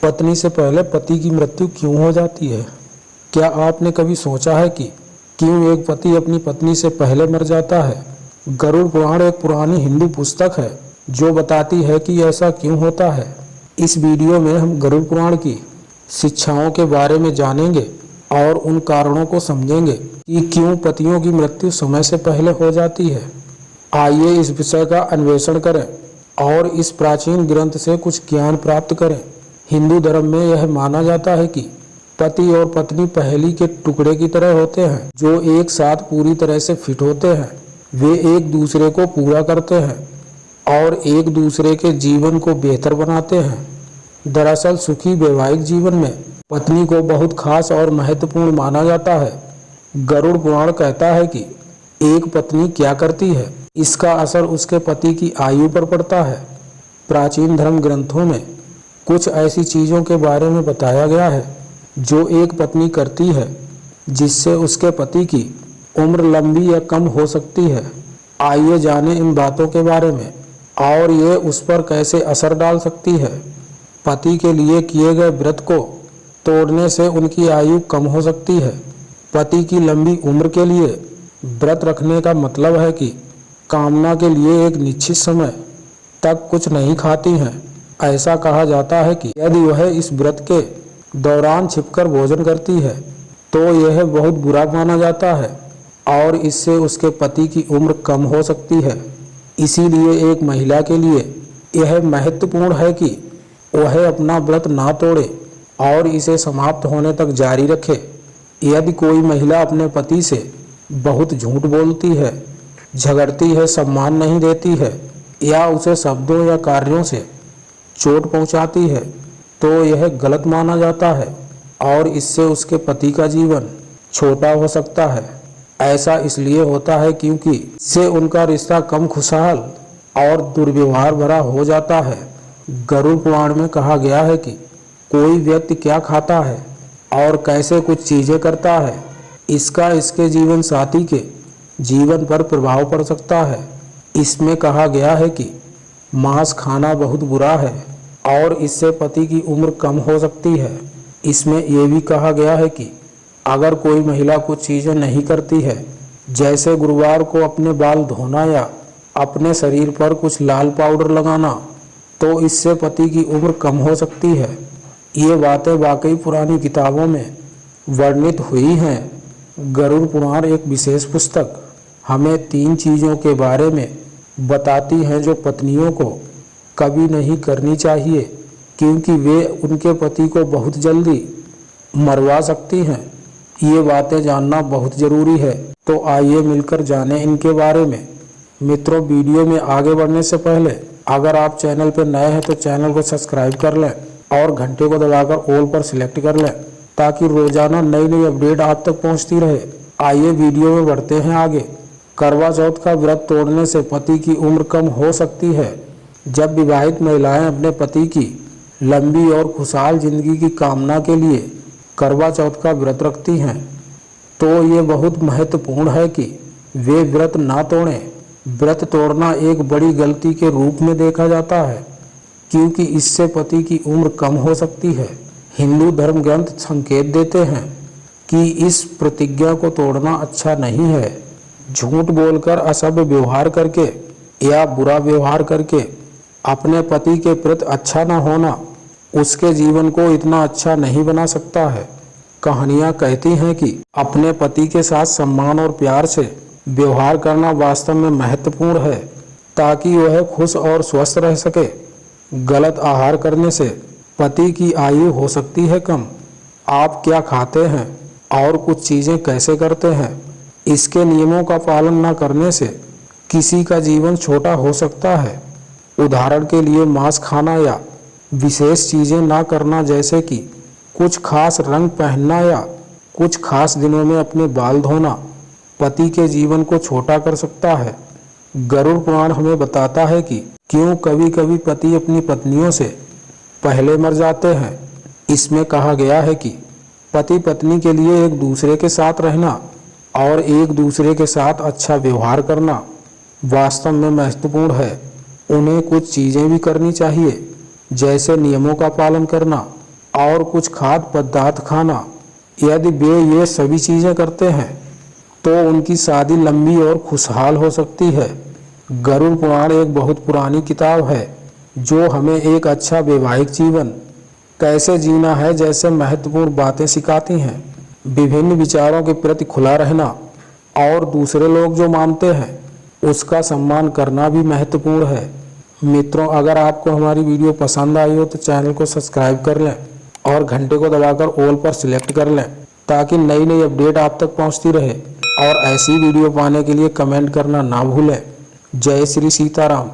पत्नी से पहले पति की मृत्यु क्यों हो जाती है? क्या आपने कभी सोचा है कि क्यों एक पति अपनी पत्नी से पहले मर जाता है? गरुड़ पुराण एक पुरानी हिंदू पुस्तक है जो बताती है कि ऐसा क्यों होता है। इस वीडियो में हम गरुड़ पुराण की शिक्षाओं के बारे में जानेंगे और उन कारणों को समझेंगे कि क्यों पतियों की मृत्यु समय से पहले हो जाती है। आइए इस विषय का अन्वेषण करें और इस प्राचीन ग्रंथ से कुछ ज्ञान प्राप्त करें। हिंदू धर्म में यह माना जाता है कि पति और पत्नी पहेली के टुकड़े की तरह होते हैं जो एक साथ पूरी तरह से फिट होते हैं। वे एक दूसरे को पूरा करते हैं और एक दूसरे के जीवन को बेहतर बनाते हैं। दरअसल सुखी वैवाहिक जीवन में पत्नी को बहुत खास और महत्वपूर्ण माना जाता है। गरुड़ पुराण कहता है कि एक पत्नी क्या करती है, इसका असर उसके पति की आयु पर पड़ता है। प्राचीन धर्म ग्रंथों में कुछ ऐसी चीज़ों के बारे में बताया गया है जो एक पत्नी करती है जिससे उसके पति की उम्र लंबी या कम हो सकती है। आइए जानें इन बातों के बारे में और ये उस पर कैसे असर डाल सकती है। पति के लिए किए गए व्रत को तोड़ने से उनकी आयु कम हो सकती है। पति की लंबी उम्र के लिए व्रत रखने का मतलब है कि कामना के लिए एक निश्चित समय तक कुछ नहीं खाती हैं। ऐसा कहा जाता है कि यदि वह इस व्रत के दौरान छिपकर भोजन करती है तो यह बहुत बुरा माना जाता है और इससे उसके पति की उम्र कम हो सकती है। इसीलिए एक महिला के लिए यह महत्वपूर्ण है कि वह अपना व्रत ना तोड़े और इसे समाप्त होने तक जारी रखे। यदि कोई महिला अपने पति से बहुत झूठ बोलती है, झगड़ती है, सम्मान नहीं देती है या उसे शब्दों या कार्यों से चोट पहुंचाती है तो यह गलत माना जाता है और इससे उसके पति का जीवन छोटा हो सकता है। ऐसा इसलिए होता है क्योंकि इससे उनका रिश्ता कम खुशहाल और दुर्व्यवहार भरा हो जाता है। गरुड़ पुराण में कहा गया है कि कोई व्यक्ति क्या खाता है और कैसे कुछ चीजें करता है, इसका इसके जीवन साथी के जीवन पर प्रभाव पड़ सकता है। इसमें कहा गया है कि मांस खाना बहुत बुरा है और इससे पति की उम्र कम हो सकती है। इसमें यह भी कहा गया है कि अगर कोई महिला कुछ चीज़ें नहीं करती है, जैसे गुरुवार को अपने बाल धोना या अपने शरीर पर कुछ लाल पाउडर लगाना, तो इससे पति की उम्र कम हो सकती है। ये बातें वाकई पुरानी किताबों में वर्णित हुई हैं। गरुड़ पुराण एक विशेष पुस्तक हमें 3 चीज़ों के बारे में बताती हैं जो पत्नियों को कभी नहीं करनी चाहिए क्योंकि वे उनके पति को बहुत जल्दी मरवा सकती हैं। ये बातें जानना बहुत ज़रूरी है, तो आइए मिलकर जानें इनके बारे में। मित्रों, वीडियो में आगे बढ़ने से पहले अगर आप चैनल पर नए हैं तो चैनल को सब्सक्राइब कर लें और घंटे को दबाकर ऑल पर सिलेक्ट कर लें ताकि रोजाना नई नई अपडेट आप तक पहुंचती रहे। आइए वीडियो में बढ़ते हैं आगे। करवा चौथ का व्रत तोड़ने से पति की उम्र कम हो सकती है। जब विवाहित महिलाएं अपने पति की लंबी और खुशहाल जिंदगी की कामना के लिए करवा चौथ का व्रत रखती हैं तो ये बहुत महत्वपूर्ण है कि वे व्रत ना तोड़ें। व्रत तोड़ना एक बड़ी गलती के रूप में देखा जाता है क्योंकि इससे पति की उम्र कम हो सकती है। हिंदू धर्म ग्रंथ संकेत देते हैं कि इस प्रतिज्ञा को तोड़ना अच्छा नहीं है। झूठ बोलकर, असभ्य व्यवहार करके या बुरा व्यवहार करके अपने पति के प्रति अच्छा न होना उसके जीवन को इतना अच्छा नहीं बना सकता है। कहानियाँ कहती हैं कि अपने पति के साथ सम्मान और प्यार से व्यवहार करना वास्तव में महत्वपूर्ण है ताकि वह खुश और स्वस्थ रह सके। गलत आहार करने से पति की आयु हो सकती है कम। आप क्या खाते हैं और कुछ चीज़ें कैसे करते हैं, इसके नियमों का पालन न करने से किसी का जीवन छोटा हो सकता है। उदाहरण के लिए मांस खाना या विशेष चीज़ें ना करना, जैसे कि कुछ खास रंग पहनना या कुछ खास दिनों में अपने बाल धोना, पति के जीवन को छोटा कर सकता है। गरुड़ पुराण हमें बताता है कि क्यों कभी कभी पति अपनी पत्नियों से पहले मर जाते हैं। इसमें कहा गया है कि पति पत्नी के लिए एक दूसरे के साथ रहना और एक दूसरे के साथ अच्छा व्यवहार करना वास्तव में महत्वपूर्ण है। उन्हें कुछ चीज़ें भी करनी चाहिए, जैसे नियमों का पालन करना, और कुछ खाद्य पदार्थ खाना। यदि वे ये सभी चीजें करते हैं तो उनकी शादी लंबी और खुशहाल हो सकती है। गरुड़ पुराण एक बहुत पुरानी किताब है जो हमें एक अच्छा वैवाहिक जीवन कैसे जीना है जैसे महत्वपूर्ण बातें सिखाती हैं। विभिन्न विचारों के प्रति खुला रहना और दूसरे लोग जो मानते हैं उसका सम्मान करना भी महत्वपूर्ण है। मित्रों, अगर आपको हमारी वीडियो पसंद आई हो तो चैनल को सब्सक्राइब कर लें और घंटे को दबाकर ऑल पर सिलेक्ट कर लें ताकि नई नई अपडेट आप तक पहुंचती रहे। और ऐसी वीडियो पाने के लिए कमेंट करना ना भूलें। जय श्री सीताराम।